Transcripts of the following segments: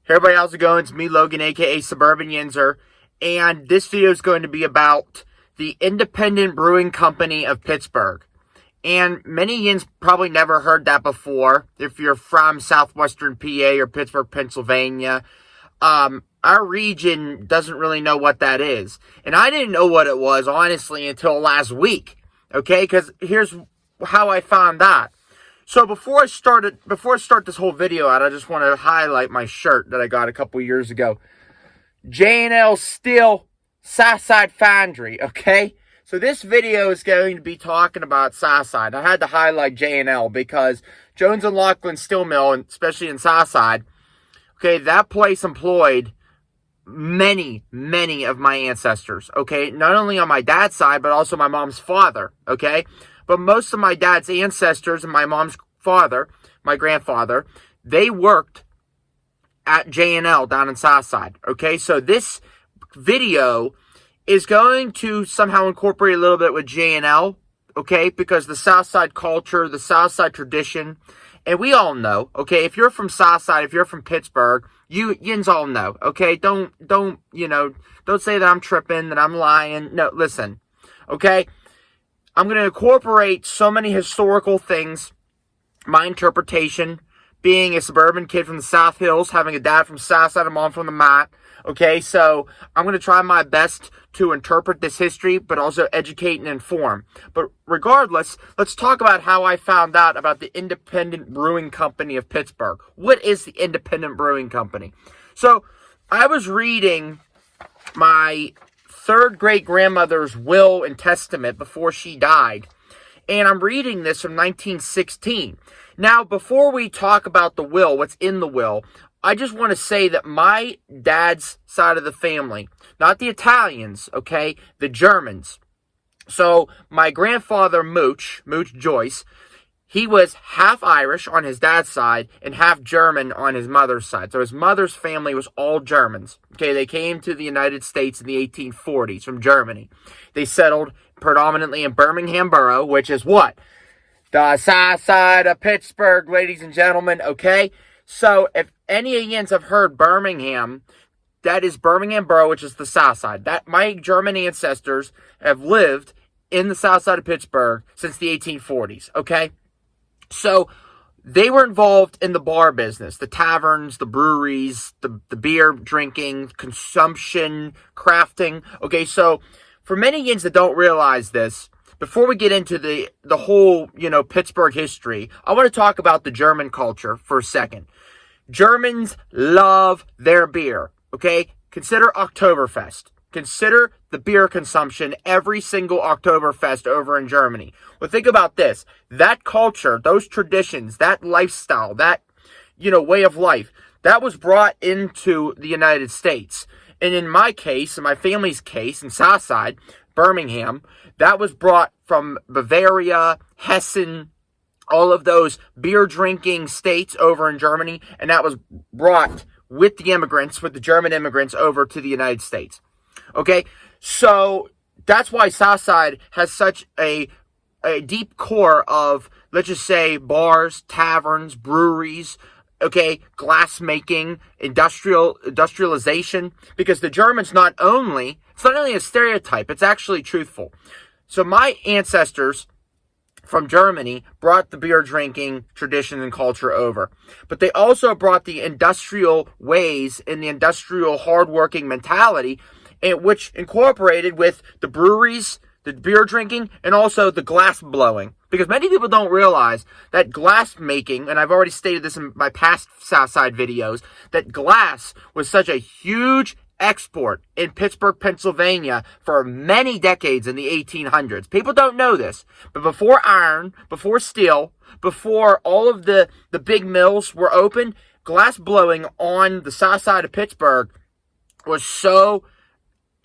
Hey everybody, how's it going? It's me, Logan, aka Suburban Yinzer, and this video is going to be about the Independent Brewing Company of Pittsburgh. And many Yins probably never heard that before. If you're from southwestern PA or Pittsburgh, Pennsylvania, our region doesn't really know what that is. And I didn't know what it was, honestly, until last week. Okay, because here's how I found that. So before I start this whole video out, I just want to highlight my shirt that I got a couple years ago. J&L Steel Southside Foundry, okay? So this video is going to be talking about Southside. I had to highlight J&L because Jones and Laughlin Steel Mill, especially in Southside, okay, that place employed many of my ancestors, okay? Not only on my dad's side, but also my mom's father, okay? But most of my dad's ancestors and my mom's father, my grandfather, they worked at J&L down in Southside. Okay, so this video is going to somehow incorporate a little bit with J&L, okay, because the Southside culture, the Southside tradition, and we all know, okay, if you're from Southside, if you're from Pittsburgh, you Yins all know, okay? Don't say that I'm tripping, that I'm lying. No, listen, okay? I'm going to incorporate so many historical things, my interpretation, being a suburban kid from the South Hills, having a dad from Southside, a mom from the Mott, okay? So I'm going to try my best to interpret this history, but also educate and inform. But regardless, let's talk about how I found out about the Independent Brewing Company of Pittsburgh. What is the Independent Brewing Company? So I was reading my third great grandmother's will and testament before she died. And I'm reading this from 1916. Now, before we talk about the will, what's in the will, I just want to say that my dad's side of the family, not the Italians, okay, the Germans. So my grandfather, Mooch Joyce, he was half Irish on his dad's side and half German on his mother's side. So his mother's family was all Germans. Okay, they came to the United States in the 1840s from Germany. They settled predominantly in Birmingham Borough, which is what? The south side of Pittsburgh, ladies and gentlemen, okay? So if any of you have heard Birmingham, that is Birmingham Borough, which is the south side. That my German ancestors have lived in the south side of Pittsburgh since the 1840s, okay? So they were involved in the bar business, the taverns, the breweries, the beer drinking, consumption, crafting. Okay, so for many Yins that don't realize this, before we get into the whole, Pittsburgh history, I want to talk about the German culture for a second. Germans love their beer, okay? Consider Oktoberfest. Consider the beer consumption every single Oktoberfest over in Germany. Well, think about this. That culture, those traditions, that lifestyle, that, way of life, that was brought into the United States. And in my case, in my family's case, in Southside, Birmingham, that was brought from Bavaria, Hessen, all of those beer-drinking states over in Germany, and that was brought with the German immigrants over to the United States. Okay, so that's why Southside has such a deep core of, let's just say, bars, taverns, breweries, okay, glass making, industrialization, because the Germans it's not only a stereotype, it's actually truthful. So my ancestors from Germany brought the beer drinking tradition and culture over. But they also brought the industrial ways and the industrial hardworking mentality, which incorporated with the breweries, the beer drinking, and also the glass blowing. Because many people don't realize that glass making, and I've already stated this in my past Southside videos, that glass was such a huge export in Pittsburgh, Pennsylvania for many decades in the 1800s. People don't know this, but before iron, before steel, before all of the big mills were open, glass blowing on the south side of Pittsburgh was so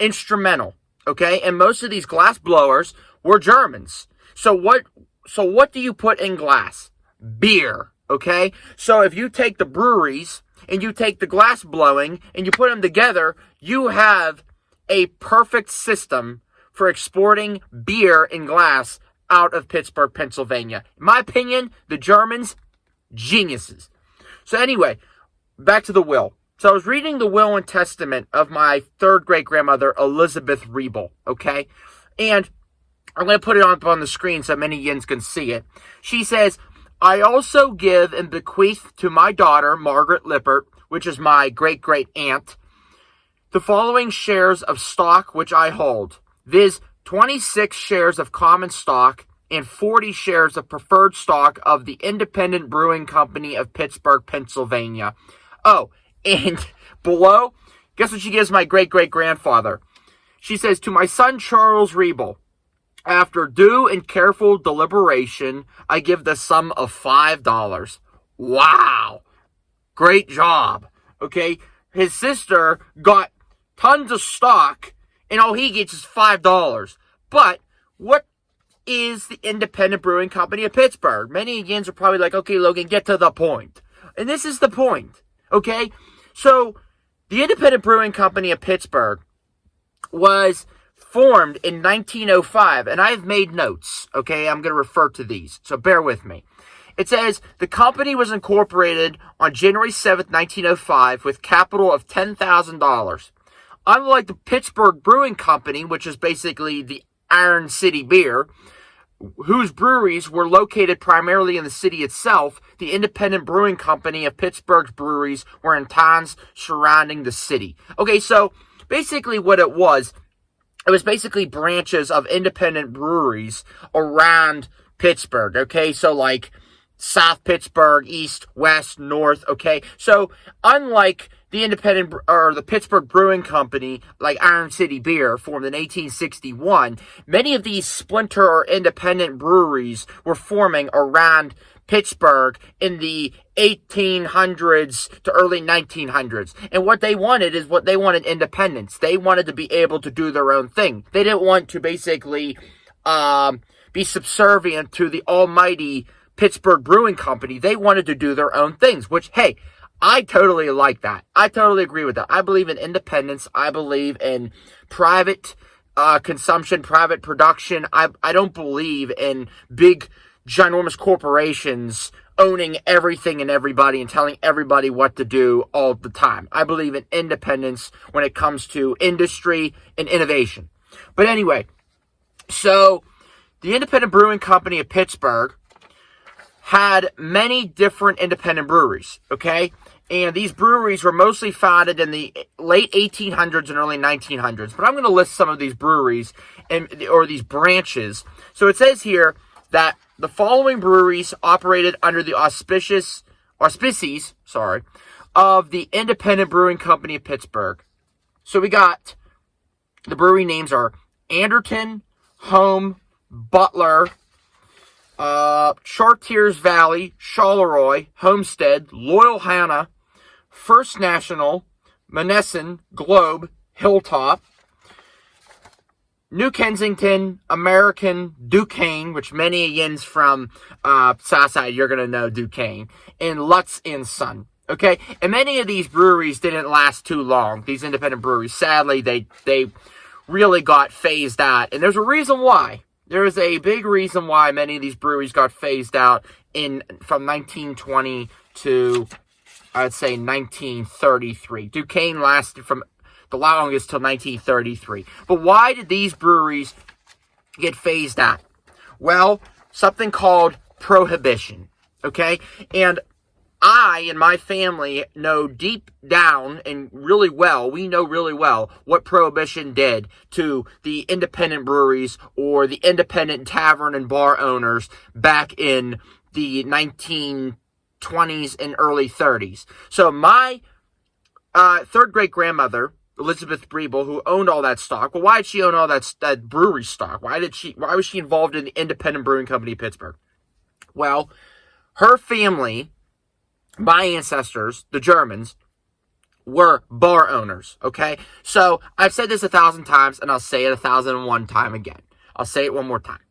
instrumental, okay? And most of these glass blowers were Germans. So what do you put in glass? Beer, okay? So if you take the breweries and you take the glass blowing and you put them together, you have a perfect system for exporting beer and glass out of Pittsburgh, Pennsylvania. In my opinion, the Germans, geniuses. So anyway, back to the will. So I was reading the will and testament of my third great grandmother, Elizabeth Riebel, okay? And I'm going to put it up on the screen so many yins can see it. She says, I also give and bequeath to my daughter, Margaret Lippert, which is my great-great aunt, the following shares of stock which I hold, viz. 26 shares of common stock and 40 shares of preferred stock of the Independent Brewing Company of Pittsburgh, Pennsylvania. Oh, and below, guess what she gives my great-great-grandfather? She says, to my son Charles Riebel, after due and careful deliberation, I give the sum of $5. Wow. Great job. Okay. His sister got tons of stock, and all he gets is $5. But what is the Independent Brewing Company of Pittsburgh? Many yins are probably like, okay, Logan, get to the point. And this is the point. Okay. So the Independent Brewing Company of Pittsburgh was formed in 1905, and I've made notes, okay? I'm going to refer to these, so bear with me. It says, the company was incorporated on January 7th, 1905, with capital of $10,000. Unlike the Pittsburgh Brewing Company, which is basically the Iron City beer, whose breweries were located primarily in the city itself, the Independent Brewing Company of Pittsburgh's breweries were in towns surrounding the city. Okay, so basically what it was basically branches of independent breweries around Pittsburgh, okay? So like South Pittsburgh, East, West, North, okay? So unlike the independent or the Pittsburgh Brewing Company, like Iron City Beer, formed in 1861, many of these splinter or independent breweries were forming around Pittsburgh in the 1800s to early 1900s. And what they wanted independence. They wanted to be able to do their own thing. They didn't want to basically be subservient to the almighty Pittsburgh Brewing Company. They wanted to do their own things, which, hey, I totally like that. I totally agree with that. I believe in independence. I believe in private consumption, private production. I don't believe in big ginormous corporations owning everything and everybody and telling everybody what to do all the time. I believe in independence when it comes to industry and innovation. But anyway, so the Independent Brewing Company of Pittsburgh had many different independent breweries, okay? And these breweries were mostly founded in the late 1800s and early 1900s. But I'm going to list some of these breweries or these branches. So it says here that the following breweries operated under the auspices of the Independent Brewing Company of Pittsburgh. So we got, the brewery names are Anderton, Home, Butler, Chartiers Valley, Charleroi, Homestead, Loyal Hannah, First National, Monessen, Globe, Hilltop, New Kensington, American, Duquesne, which many yins from Southside, you're going to know Duquesne, and Lutz and Son. Okay? And many of these breweries didn't last too long. These independent breweries, sadly, they really got phased out. And there's a reason why. There is a big reason why many of these breweries got phased out from 1920 to, I'd say, 1933. Duquesne lasted from the longest till 1933. But why did these breweries get phased out? Well, something called prohibition, okay? And I and my family know deep down and really well, we know really well what prohibition did to the independent breweries or the independent tavern and bar owners back in the 1920s and early 30s. So my third great grandmother, Elizabeth Riebel, who owned all that stock. Well, why did she own all that brewery stock? Why was she involved in the Independent Brewing Company of Pittsburgh? Well, her family, my ancestors, the Germans, were bar owners, okay? So, I've said this 1,000 times, and I'll say it 1,001 time again. I'll say it one more time.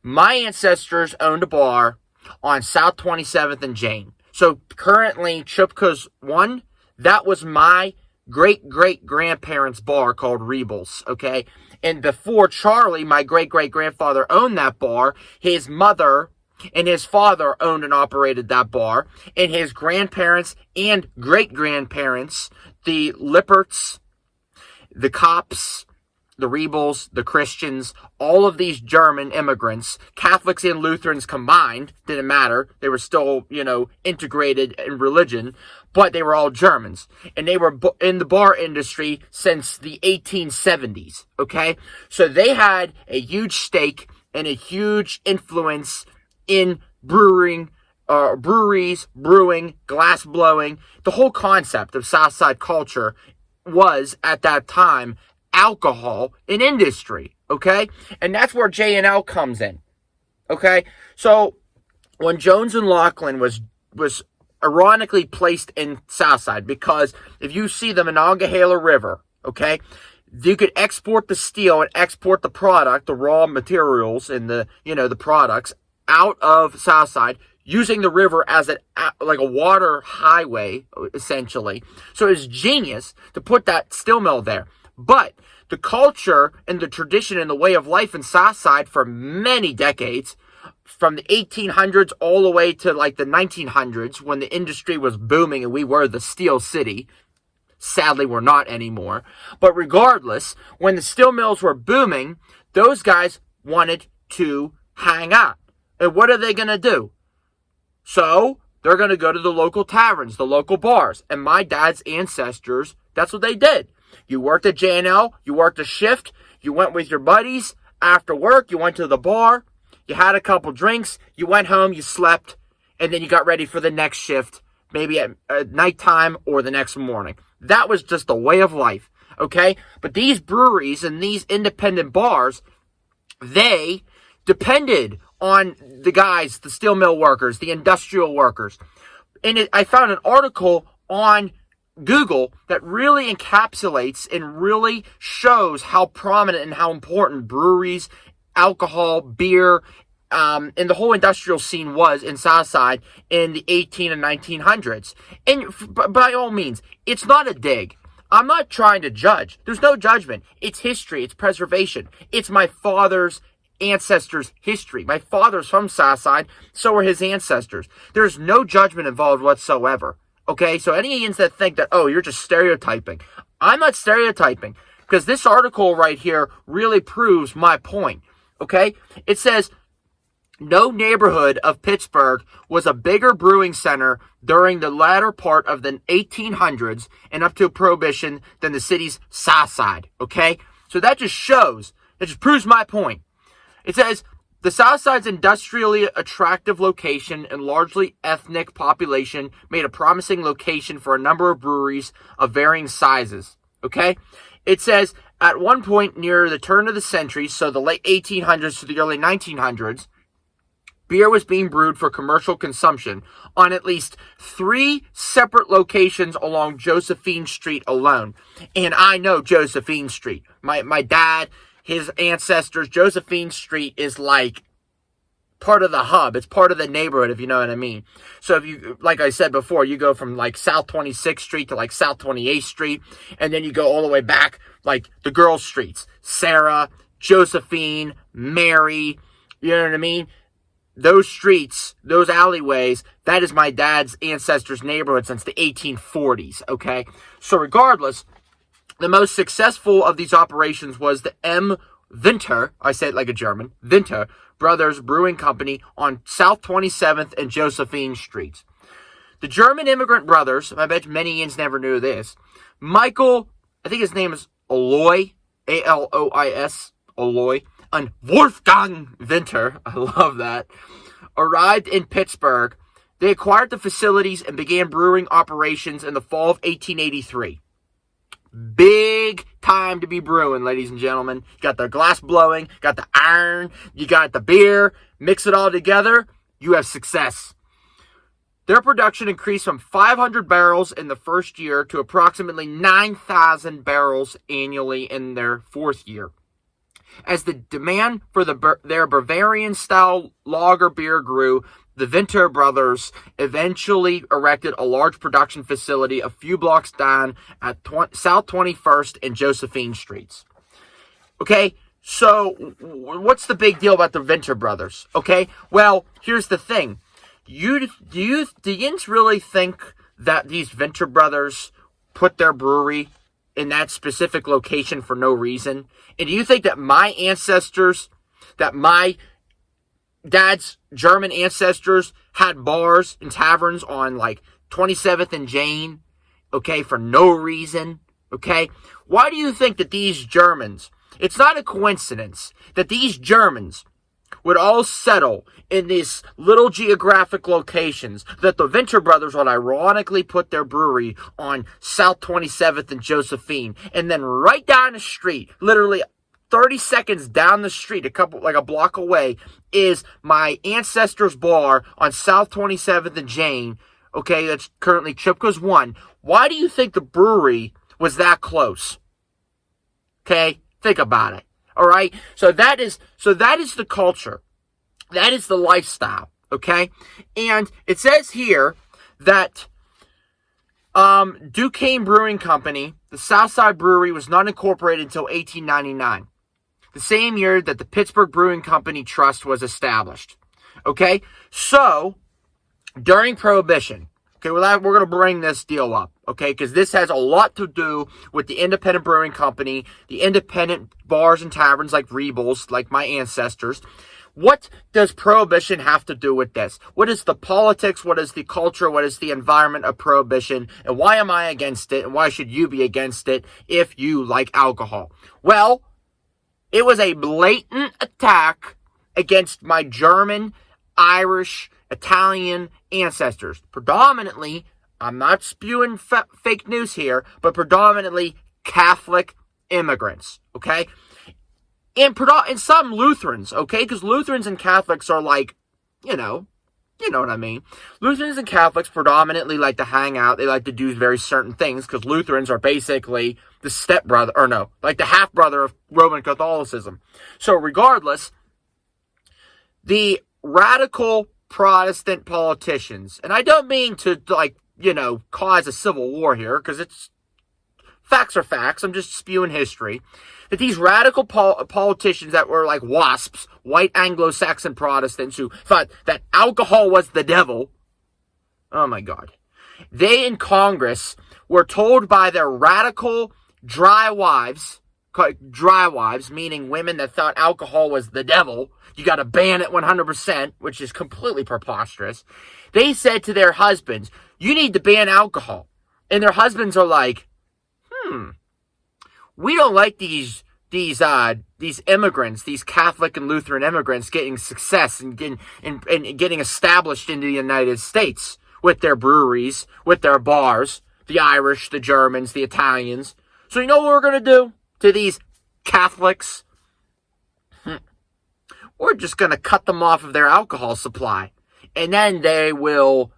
My ancestors owned a bar on South 27th and Jane. So, currently, Chupka's one, that was my great-great-grandparents' bar called Riebel's, okay? And before Charlie, my great-great-grandfather, owned that bar, his mother And his father owned and operated that bar. And his grandparents and great-grandparents, the Lipperts, the Kops, the Rebels, the Christians, all of these German immigrants, Catholics and Lutherans combined, didn't matter. They were still, integrated in religion, but they were all Germans. And they were in the bar industry since the 1870s, okay? So they had a huge stake and a huge influence in breweries, brewing, glass blowing. The whole concept of Southside culture was, at that time, alcohol in industry, okay? And that's where J&L comes in, okay? So when Jones and Laughlin was ironically placed in Southside, because if you see the Monongahela River, okay, you could export the steel and export the product, the raw materials and the products out of Southside using the river as like a water highway, essentially. So it's genius to put that steel mill there. But the culture and the tradition and the way of life in Southside for many decades, from the 1800s all the way to like the 1900s, when the industry was booming and we were the steel city. Sadly, we're not anymore. But regardless, when the steel mills were booming, those guys wanted to hang out. And what are they going to do? So they're going to go to the local taverns, the local bars. And my dad's ancestors, that's what they did. You worked at J&L, you worked a shift, you went with your buddies after work, you went to the bar, you had a couple drinks, you went home, you slept, and then you got ready for the next shift, maybe at nighttime or the next morning. That was just the way of life, okay? But these breweries and these independent bars, they depended on the guys, the steel mill workers, the industrial workers. And I found an article on Google that really encapsulates and really shows how prominent and how important breweries, alcohol, beer, and the whole industrial scene was in Southside in the 18 and 1900s. And by all means, it's not a dig. I'm not trying to judge. There's no judgment. It's history. It's preservation. It's my father's ancestors' history. My father's from Southside, so are his ancestors. There's no judgment involved whatsoever. Okay, so any Indians that think that, oh, you're just stereotyping. I'm not stereotyping, because this article right here really proves my point. Okay, it says, no neighborhood of Pittsburgh was a bigger brewing center during the latter part of the 1800s and up to Prohibition than the city's Southside. Okay, so that just proves my point. It says, the Southside's industrially attractive location and largely ethnic population made a promising location for a number of breweries of varying sizes. Okay? It says, at one point near the turn of the century, so the late 1800s to the early 1900s, beer was being brewed for commercial consumption on at least 3 separate locations along Josephine Street alone. And I know Josephine Street. My dad, his ancestors, Josephine Street is like part of the hub. It's part of the neighborhood, if you know what I mean. So if you, like I said before, you go from like South 26th Street to like South 28th Street, and then you go all the way back, like the girls' streets, Sarah, Josephine, Mary, you know what I mean? Those streets, those alleyways, that is my dad's ancestors' neighborhood since the 1840s, okay? So regardless, the most successful of these operations was the M. Winter, I say it like a German, Winter Brothers Brewing Company on South 27th and Josephine Streets. The German immigrant brothers, I bet many Indians never knew this, Michael, I think his name is Alois, A-L-O-I-S, Alois, and Wolfgang Winter, I love that, arrived in Pittsburgh. They acquired the facilities and began brewing operations in the fall of 1883. Big time to be brewing, ladies and gentlemen. You got the glass blowing, got the iron, you got the beer, mix it all together, you have success. Their production increased from 500 barrels in the first year to approximately 9,000 barrels annually in their fourth year. As the demand for their Bavarian-style lager beer grew, the Winter brothers eventually erected a large production facility a few blocks down at South 21st and Josephine Streets. Okay, So, what's the big deal about the Venter brothers? Okay, well, here's the thing. Do Yins really think that these Venter brothers put their brewery in that specific location for no reason? And do you think that my dad's German ancestors had bars and taverns on like 27th and Jane, okay, for no reason, okay? Why do you think that these Germans, it's not a coincidence that these Germans would all settle in these little geographic locations, that the Venter brothers would ironically put their brewery on South 27th and Josephine, and then right down the street, literally 30 seconds down the street, a block away, is my ancestors' bar on South 27th and Jane, okay, that's currently Chipka's 1. Why do you think the brewery was that close? Okay, think about it. All right, so that is the culture, that is the lifestyle. Okay, and it says here that Duquesne Brewing Company, the Southside Brewery, was not incorporated until 1899, the same year that the Pittsburgh Brewing Company Trust was established. Okay, so during Prohibition. Okay, well, we're going to bring this deal up, okay, because this has a lot to do with the independent brewing company, the independent bars and taverns like Rebels, like my ancestors. What does Prohibition have to do with this? What is the politics? What is the culture? What is the environment of Prohibition? And why am I against it? And why should you be against it if you like alcohol? Well, it was a blatant attack against my German, Irish, Italian ancestors. Predominantly, I'm not spewing fake news here, but predominantly Catholic immigrants, okay? And some Lutherans, okay? Because Lutherans and Catholics are like, you know what I mean. Lutherans and Catholics predominantly like to hang out. They like to do very certain things because Lutherans are basically the half-brother of Roman Catholicism. So regardless, the radical Protestant politicians, and I don't mean to, cause a civil war here, because facts are facts, I'm just spewing history, that these radical politicians that were like WASPs, white Anglo-Saxon Protestants, who thought that alcohol was the devil, oh my God, they in Congress were told by their radical dry wives, meaning women that thought alcohol was the devil, you got to ban it 100%, which is completely preposterous. They said to their husbands, you need to ban alcohol. And their husbands are like, we don't like these immigrants, these Catholic and Lutheran immigrants getting success and getting established in the United States with their breweries, with their bars, the Irish, the Germans, the Italians. So you know what we're going to do to these Catholics? We're just going to cut them off of their alcohol supply. And then they will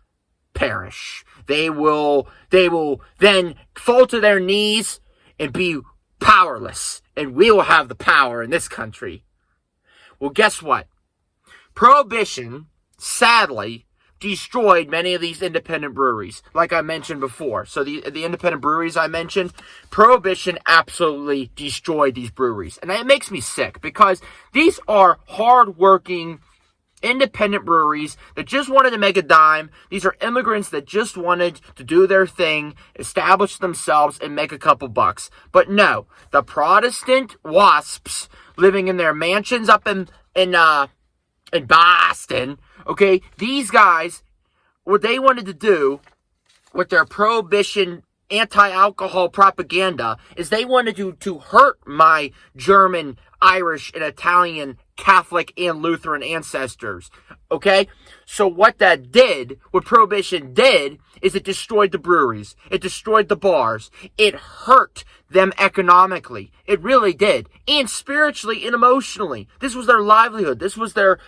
perish. They will then fall to their knees and be powerless. And we will have the power in this country. Well, guess what? Prohibition, sadly, destroyed many of these independent breweries, like I mentioned before. So the independent breweries I mentioned, Prohibition absolutely destroyed these breweries. And it makes me sick because these are hard-working independent breweries that just wanted to make a dime. These are immigrants that just wanted to do their thing, establish themselves, and make a couple bucks. But no, the Protestant WASPs living in their mansions up in Boston, okay, these guys, what they wanted to do with their Prohibition anti-alcohol propaganda is they wanted to hurt my German, Irish, and Italian Catholic and Lutheran ancestors, okay? So what Prohibition did, is it destroyed the breweries. It destroyed the bars. It hurt them economically. It really did. And spiritually and emotionally. This was their livelihood. This was their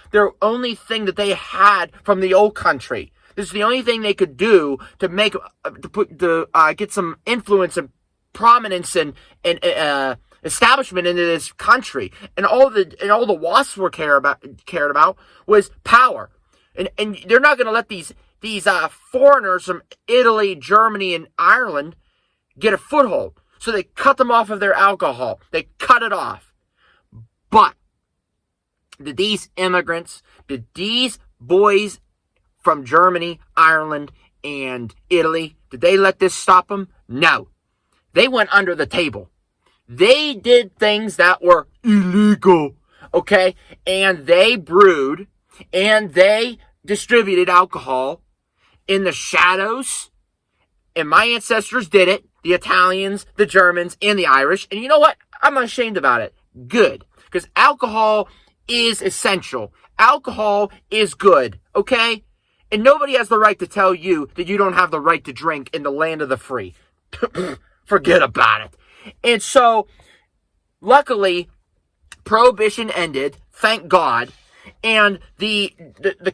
only thing that they had from the old country. This is the only thing they could do to get some influence and prominence and establishment into this country. And all the WASPs were cared about was power. And they're not going to let these foreigners from Italy, Germany, and Ireland get a foothold. So they cut them off of their alcohol. They cut it off. But did these immigrants, did these boys from Germany, Ireland, and Italy, did they let this stop them? No. They went under the table. They did things that were illegal, okay? And they brewed and they distributed alcohol in the shadows. And my ancestors did it. The Italians, the Germans, and the Irish. And you know what? I'm not ashamed about it. Good. Because alcohol is essential. Alcohol is good, okay? And nobody has the right to tell you that you don't have the right to drink in the land of the free. Forget about it. And so, luckily, Prohibition ended, thank God, and the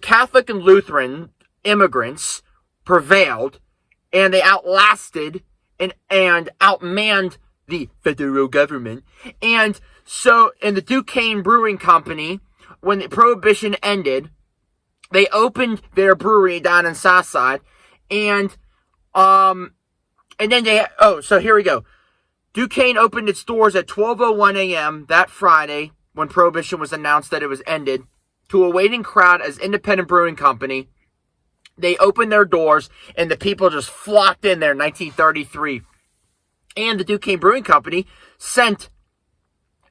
Catholic and Lutheran immigrants prevailed, and they outlasted and outmanned the federal government. And so, in the Duquesne Brewing Company, when the Prohibition ended, they opened their brewery down in Southside, and then so here we go. Duquesne opened its doors at 12:01 a.m. that Friday when Prohibition was announced that it was ended to a waiting crowd as independent brewing company. They opened their doors and the people just flocked in there in 1933. And the Duquesne Brewing Company sent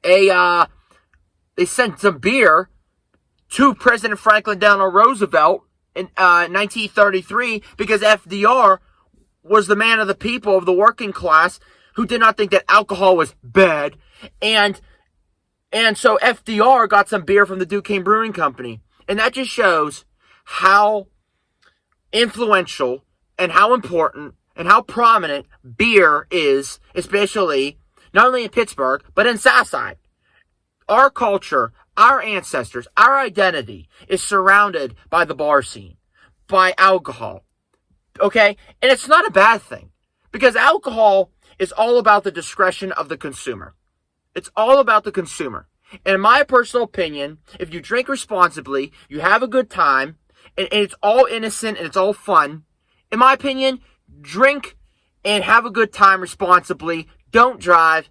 some beer to President Franklin Delano Roosevelt in 1933 because FDR was the man of the people, of the working class, who did not think that alcohol was bad. And so FDR got some beer from the Duquesne Brewing Company. And that just shows how influential and how important and how prominent beer is, especially not only in Pittsburgh, but in Southside. Our culture, our ancestors, our identity is surrounded by the bar scene, by alcohol. Okay? And it's not a bad thing, because alcohol is all about the discretion of the consumer. It's all about the consumer. And in my personal opinion, if you drink responsibly, you have a good time, and it's all innocent and it's all fun, in my opinion, drink and have a good time responsibly. Don't drive,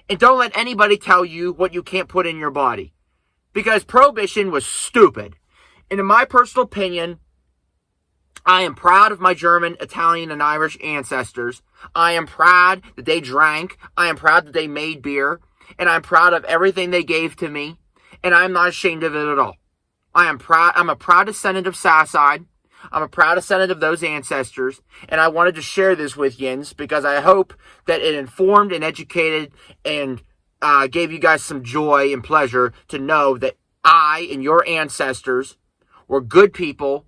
and don't let anybody tell you what you can't put in your body. Because Prohibition was stupid. And in my personal opinion, I am proud of my German, Italian, and Irish ancestors. I am proud that they drank. I am proud that they made beer. And I'm proud of everything they gave to me. And I'm not ashamed of it at all. I'm a proud descendant of Southside. I'm a proud descendant of those ancestors. And I wanted to share this with yins because I hope that it informed and educated and gave you guys some joy and pleasure to know that I and your ancestors were good people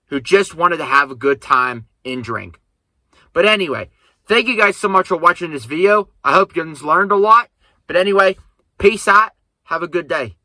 who just wanted to have a good time and drink. But anyway, thank you guys so much for watching this video. I hope you learned a lot. But anyway, peace out. Have a good day.